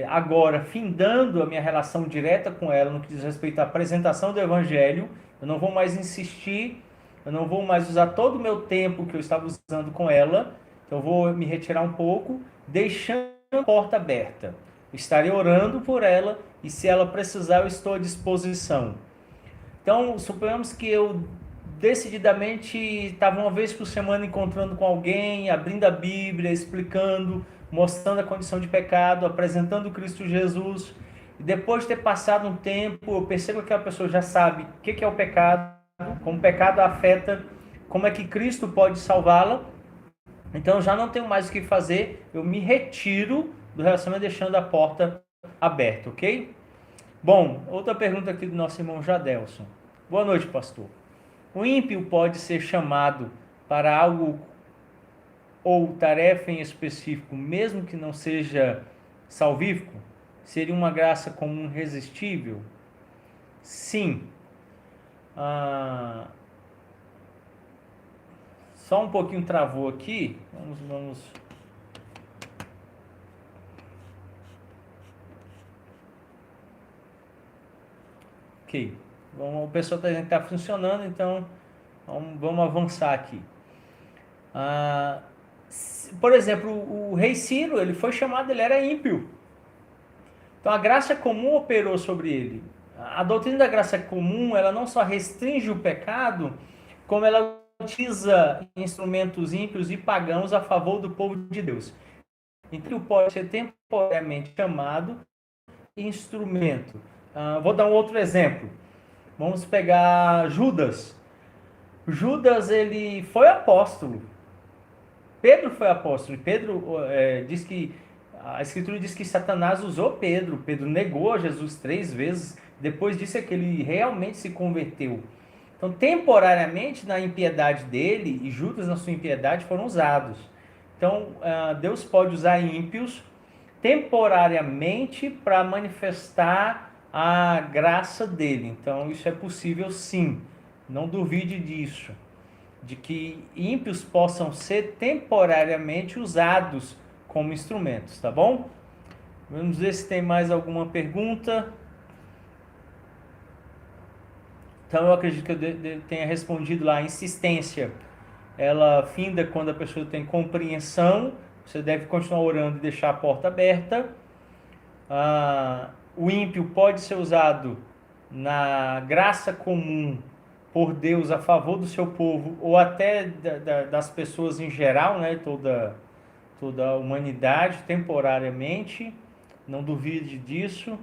agora findando a minha relação direta com ela no que diz respeito à apresentação do Evangelho. Eu não vou mais insistir, eu não vou mais usar todo o meu tempo que eu estava usando com ela. Então eu vou me retirar um pouco, deixando a porta aberta. Estarei orando por ela e, se ela precisar, eu estou à disposição. Então, suponhamos que eu decididamente estava uma vez por semana encontrando com alguém, abrindo a Bíblia, explicando, mostrando a condição de pecado, apresentando Cristo Jesus. E depois de ter passado um tempo, eu percebo que aquela pessoa já sabe o que é o pecado, como o pecado a afeta, como é que Cristo pode salvá-la. Então, eu já não tenho mais o que fazer, eu me retiro do relacionamento deixando a porta aberta, ok? Bom, outra pergunta aqui do nosso irmão Jadelson. Boa noite, pastor. O ímpio pode ser chamado para algo ou tarefa em específico, mesmo que não seja salvífico? Seria uma graça comum irresistível? Sim. Só um pouquinho travou aqui. Vamos. Ok. O pessoal está dizendo que está funcionando, então vamos avançar aqui. Por exemplo, o rei Ciro, ele foi chamado, ele era ímpio. Então a graça comum operou sobre ele. A doutrina da graça comum, ela não só restringe o pecado, como ela utiliza instrumentos ímpios e pagãos a favor do povo de Deus. Então pode ser temporariamente chamado instrumento. Vou dar um outro exemplo. Vamos pegar Judas. Judas, ele foi apóstolo. Pedro foi apóstolo. E Pedro diz que a Escritura diz que Satanás usou Pedro. Pedro negou a Jesus 3 vezes. Depois disso é que ele realmente se converteu. Então, temporariamente, na impiedade dele e Judas na sua impiedade foram usados. Então, Deus pode usar ímpios temporariamente para manifestar a graça dele. Então, isso é possível sim. Não duvide disso. De que ímpios possam ser temporariamente usados como instrumentos, tá bom? Vamos ver se tem mais alguma pergunta. Então eu acredito que eu tenha respondido lá. A insistência, ela finda quando a pessoa tem compreensão. Você deve continuar orando e deixar a porta aberta. O ímpio pode ser usado na graça comum por Deus a favor do seu povo, ou até das pessoas em geral, né? Toda a humanidade, temporariamente. Não duvide disso.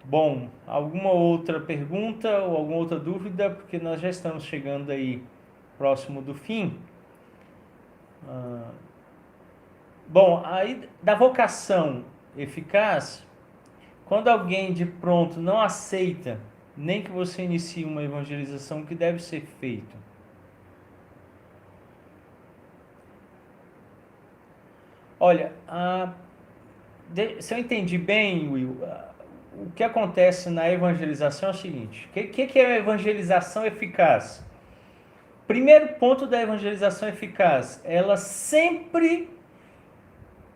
Bom, alguma outra pergunta ou alguma outra dúvida? Porque nós já estamos chegando aí próximo do fim. Bom, aí da vocação eficaz, quando alguém de pronto não aceita nem que você inicie uma evangelização, o que deve ser feito? Olha, se eu entendi bem, Will, o que acontece na evangelização é o seguinte: o que é a evangelização eficaz? Primeiro ponto da evangelização eficaz, ela sempre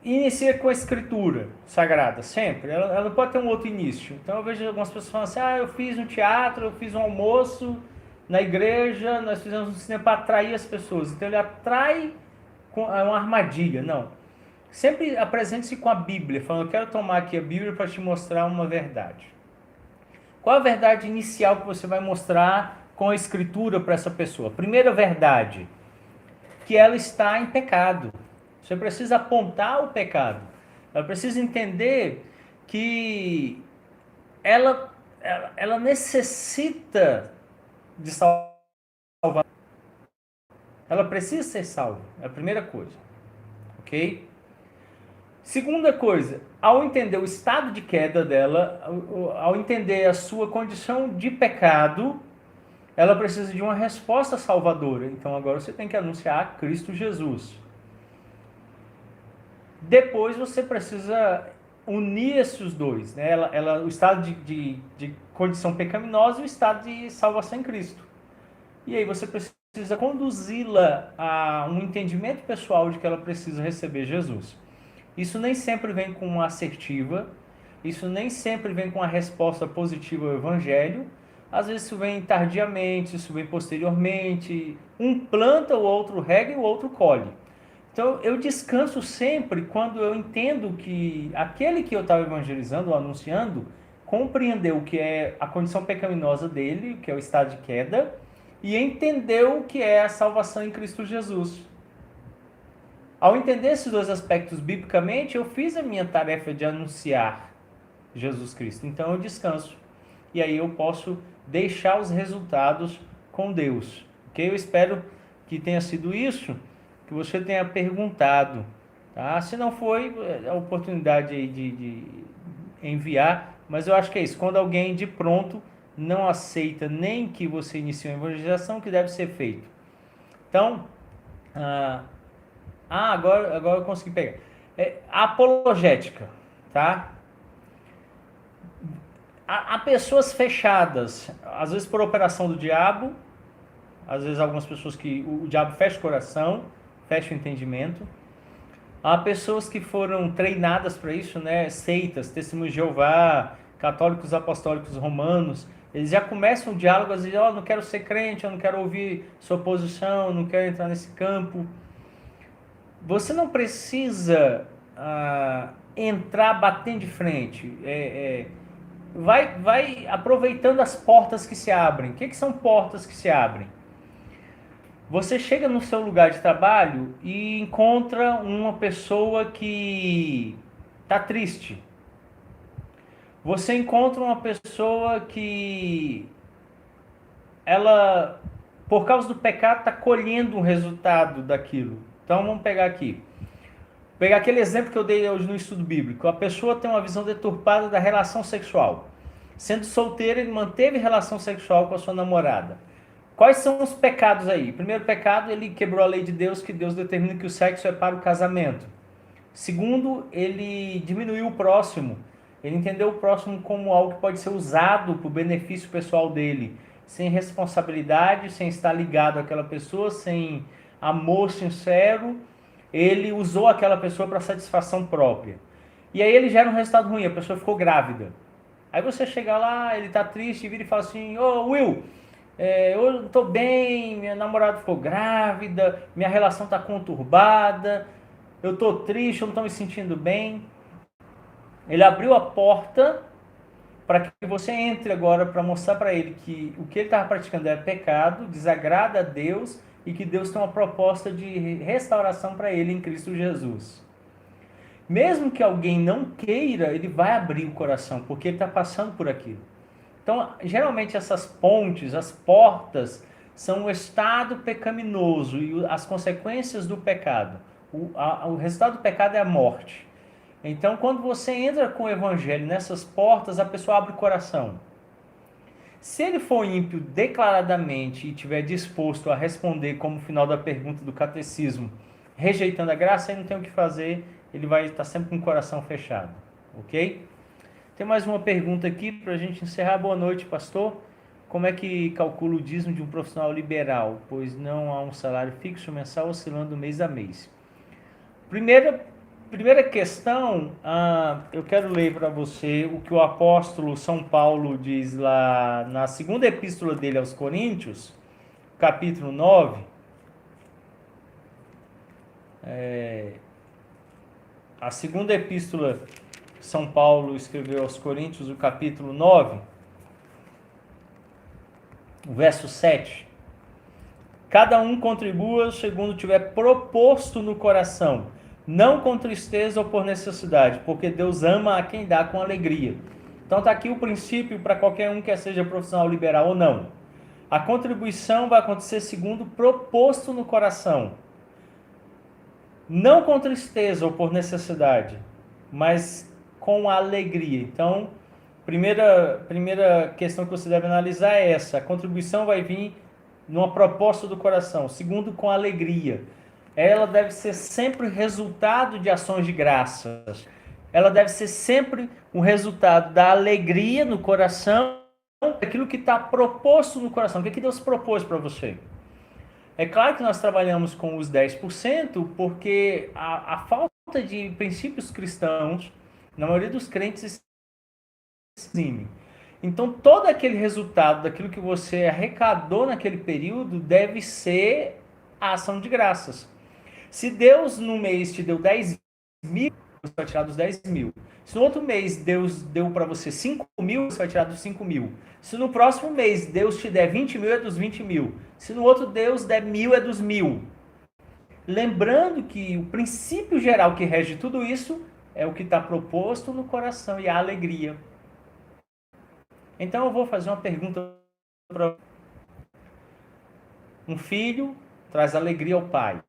inicia com a escritura sagrada, sempre. Ela não pode ter um outro início. Então eu vejo algumas pessoas falando assim: eu fiz um teatro, eu fiz um almoço na igreja, nós fizemos um cinema para atrair as pessoas. Então ele atrai com uma armadilha. Não. Sempre apresente-se com a Bíblia, falando: eu quero tomar aqui a Bíblia para te mostrar uma verdade. Qual a verdade inicial que você vai mostrar com a Escritura para essa pessoa? Primeira verdade, que ela está em pecado. Você precisa apontar o pecado. Ela precisa entender que ela necessita de salvação. Ela precisa ser salva. É a primeira coisa. Ok? Segunda coisa, ao entender o estado de queda dela, ao entender a sua condição de pecado, ela precisa de uma resposta salvadora. Então agora você tem que anunciar Cristo Jesus. Depois você precisa unir esses dois, né? O estado de condição pecaminosa e o estado de salvação em Cristo. E aí você precisa conduzi-la a um entendimento pessoal de que ela precisa receber Jesus. Isso nem sempre vem com uma assertiva, isso nem sempre vem com uma resposta positiva ao Evangelho. Às vezes isso vem tardiamente, isso vem posteriormente. Um planta, o outro rega e o outro colhe. Então eu descanso sempre quando eu entendo que aquele que eu estava evangelizando ou anunciando compreendeu o que é a condição pecaminosa dele, o que é o estado de queda, e entendeu o que é a salvação em Cristo Jesus. Ao entender esses dois aspectos biblicamente, eu fiz a minha tarefa de anunciar Jesus Cristo. Então eu descanso. E aí eu posso deixar os resultados com Deus. Ok? Eu espero que tenha sido isso, que você tenha perguntado. Tá? Se não foi, é a oportunidade aí de enviar. Mas eu acho que é isso. Quando alguém de pronto não aceita nem que você inicie uma evangelização, que deve ser feito. Então, agora eu consegui pegar. A apologética, tá? Há pessoas fechadas, às vezes por operação do diabo, às vezes algumas pessoas que o diabo fecha o coração, fecha o entendimento. Há pessoas que foram treinadas para isso, né? Seitas, Testemunhos de Jeová, católicos apostólicos romanos, eles já começam o diálogo, às vezes, não quero ser crente, eu não quero ouvir sua posição, não quero entrar nesse campo. Você não precisa entrar batendo de frente. Vai aproveitando as portas que se abrem. O que são portas que se abrem? Você chega no seu lugar de trabalho e encontra uma pessoa que está triste. Você encontra uma pessoa que ela, por causa do pecado, está colhendo um resultado daquilo. Então vamos pegar aqui. Pegar aquele exemplo que eu dei hoje no estudo bíblico. A pessoa tem uma visão deturpada da relação sexual. Sendo solteiro, ele manteve relação sexual com a sua namorada. Quais são os pecados aí? Primeiro pecado, ele quebrou a lei de Deus, que Deus determina que o sexo é para o casamento. Segundo, ele diminuiu o próximo. Ele entendeu o próximo como algo que pode ser usado para o benefício pessoal dele, sem responsabilidade, sem estar ligado àquela pessoa, sem amor sincero. Ele usou aquela pessoa para satisfação própria. E aí ele gera um resultado ruim, a pessoa ficou grávida. Aí você chega lá, ele está triste, vira e fala assim, Will, eu não estou bem, minha namorada ficou grávida, minha relação está conturbada, eu estou triste, eu não estou me sentindo bem. Ele abriu a porta para que você entre agora para mostrar para ele que o que ele estava praticando é pecado, desagrada a Deus e que Deus tem uma proposta de restauração para ele em Cristo Jesus. Mesmo que alguém não queira, ele vai abrir o coração, porque ele está passando por aquilo. Então, geralmente essas pontes, as portas, são o estado pecaminoso e as consequências do pecado. O resultado do pecado é a morte. Então, quando você entra com o evangelho nessas portas, a pessoa abre o coração. Se ele for ímpio declaradamente e estiver disposto a responder como final da pergunta do catecismo, rejeitando a graça, aí não tem o que fazer, ele vai estar sempre com o coração fechado, ok? Tem mais uma pergunta aqui para a gente encerrar. Boa noite, pastor. Como é que calcula o dízimo de um profissional liberal, pois não há um salário fixo mensal oscilando mês a mês? Primeira questão, eu quero ler para você o que o apóstolo São Paulo diz lá na segunda epístola dele aos Coríntios, capítulo 9. A segunda epístola que São Paulo escreveu aos Coríntios, o capítulo 9. O verso 7. Cada um contribua segundo tiver proposto no coração, não com tristeza ou por necessidade, porque Deus ama a quem dá com alegria. Então está aqui o princípio para qualquer um, quer seja profissional liberal ou não. A contribuição vai acontecer segundo proposto no coração, não com tristeza ou por necessidade, mas com alegria. Então, primeira questão que você deve analisar é essa. A contribuição vai vir numa proposta do coração. Segundo, com alegria. Ela deve ser sempre resultado de ações de graças. Ela deve ser sempre um resultado da alegria no coração, aquilo que está proposto no coração. O que Deus propôs para você? É claro que nós trabalhamos com os 10%, porque a falta de princípios cristãos, na maioria dos crentes, exime. Então, todo aquele resultado daquilo que você arrecadou naquele período deve ser a ação de graças. Se Deus no mês te deu 10 mil, você vai tirar dos 10 mil. Se no outro mês Deus deu para você 5 mil, você vai tirar dos 5 mil. Se no próximo mês Deus te der 20 mil, é dos 20 mil. Se no outro Deus der 1.000, é dos 1.000. Lembrando que o princípio geral que rege tudo isso é o que está proposto no coração e a alegria. Então eu vou fazer uma pergunta para um filho traz alegria ao pai.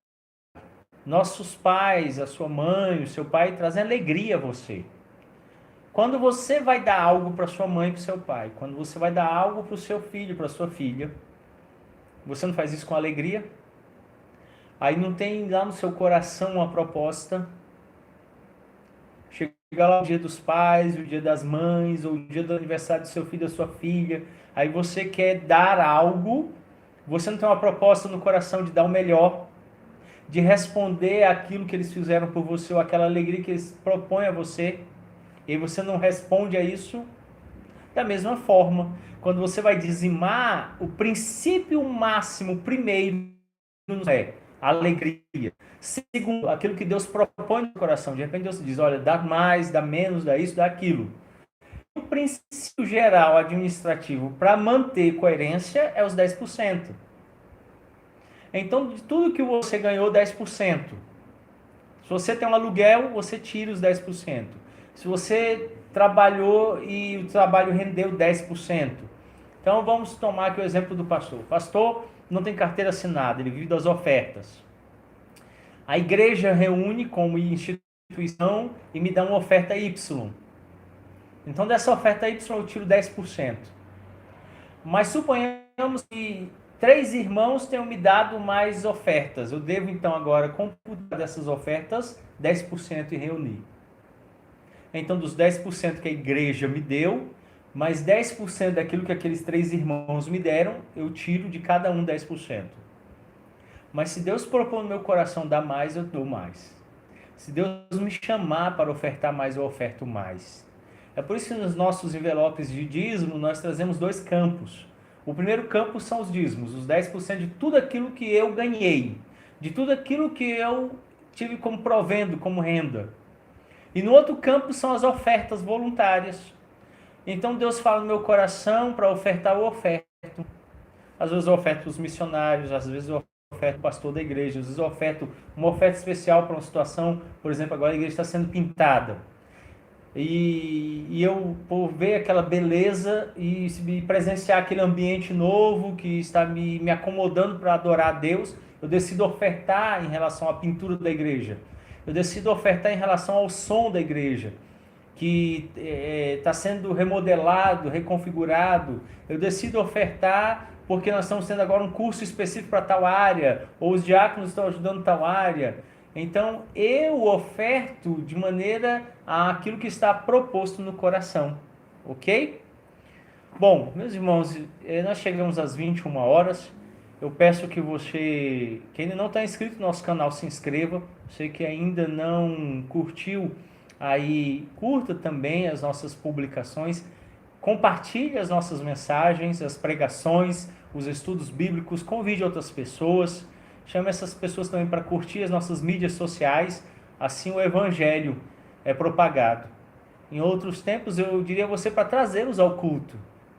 Nossos pais, a sua mãe, o seu pai trazem alegria a você. Quando você vai dar algo para sua mãe e para o seu pai, quando você vai dar algo para o seu filho, para a sua filha, você não faz isso com alegria? Aí não tem lá no seu coração uma proposta. Chega lá o dia dos pais, o dia das mães, ou o dia do aniversário do seu filho, da sua filha. Aí você quer dar algo, você não tem uma proposta no coração de dar o melhor, de responder aquilo que eles fizeram por você, ou aquela alegria que eles propõem a você, e você não responde a isso. Da mesma forma, quando você vai dizimar, o princípio máximo, primeiro, é alegria. Segundo, aquilo que Deus propõe no coração. De repente Deus diz, olha, dá mais, dá menos, dá isso, dá aquilo. O princípio geral administrativo para manter coerência é os 10%. Então, de tudo que você ganhou, 10%. Se você tem um aluguel, você tira os 10%. Se você trabalhou e o trabalho rendeu 10%. Então, vamos tomar aqui o exemplo do pastor. O pastor não tem carteira assinada, ele vive das ofertas. A igreja reúne como instituição e me dá uma oferta Y. Então, dessa oferta Y eu tiro 10%. Mas suponhamos que 3 irmãos tenham me dado mais ofertas. Eu devo, então, agora computar dessas ofertas 10% e reunir. Então, dos 10% que a igreja me deu, mais 10% daquilo que aqueles 3 irmãos me deram, eu tiro de cada um 10%. Mas se Deus propor no meu coração dar mais, eu dou mais. Se Deus me chamar para ofertar mais, eu oferto mais. É por isso que nos nossos envelopes de dízimo, nós trazemos 2 campos. O primeiro campo são os dízimos, os 10% de tudo aquilo que eu ganhei, de tudo aquilo que eu tive como provendo, como renda. E no outro campo são as ofertas voluntárias. Então Deus fala no meu coração para ofertar, eu oferto. Às vezes eu oferto os missionários, às vezes eu oferto o pastor da igreja, às vezes eu oferto uma oferta especial para uma situação, por exemplo, agora a igreja está sendo pintada. E eu, por ver aquela beleza e presenciar aquele ambiente novo que está me acomodando para adorar a Deus, eu decido ofertar em relação à pintura da igreja. Eu decido ofertar em relação ao som da igreja, que está sendo remodelado, reconfigurado. Eu decido ofertar porque nós estamos tendo agora um curso específico para tal área, ou os diáconos estão ajudando tal área. Então, eu oferto de maneira àquilo que está proposto no coração, ok? Bom, meus irmãos, nós chegamos às 21 horas. Eu peço que você, que ainda não está inscrito no nosso canal, se inscreva. Você que ainda não curtiu, aí curta também as nossas publicações. Compartilhe as nossas mensagens, as pregações, os estudos bíblicos, convide outras pessoas. Chame essas pessoas também para curtir as nossas mídias sociais, assim o evangelho é propagado. Em outros tempos eu diria você para trazê-los ao culto,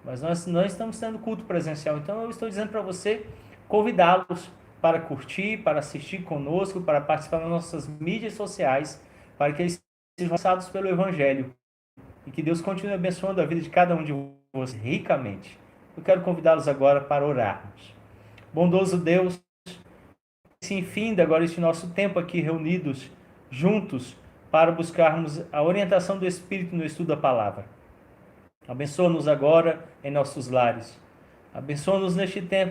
mas nós não estamos tendo culto presencial. Então eu estou dizendo para você, convidá-los para curtir, para assistir conosco, para participar das nossas mídias sociais, para que eles sejam alcançados pelo Evangelho e que Deus continue abençoando a vida de cada um de vocês ricamente. Eu quero convidá-los agora para orarmos. Bondoso Deus, se infinda agora este nosso tempo aqui reunidos, juntos, para buscarmos a orientação do Espírito no estudo da palavra. Abençoa-nos agora em nossos lares. Abençoa-nos neste tempo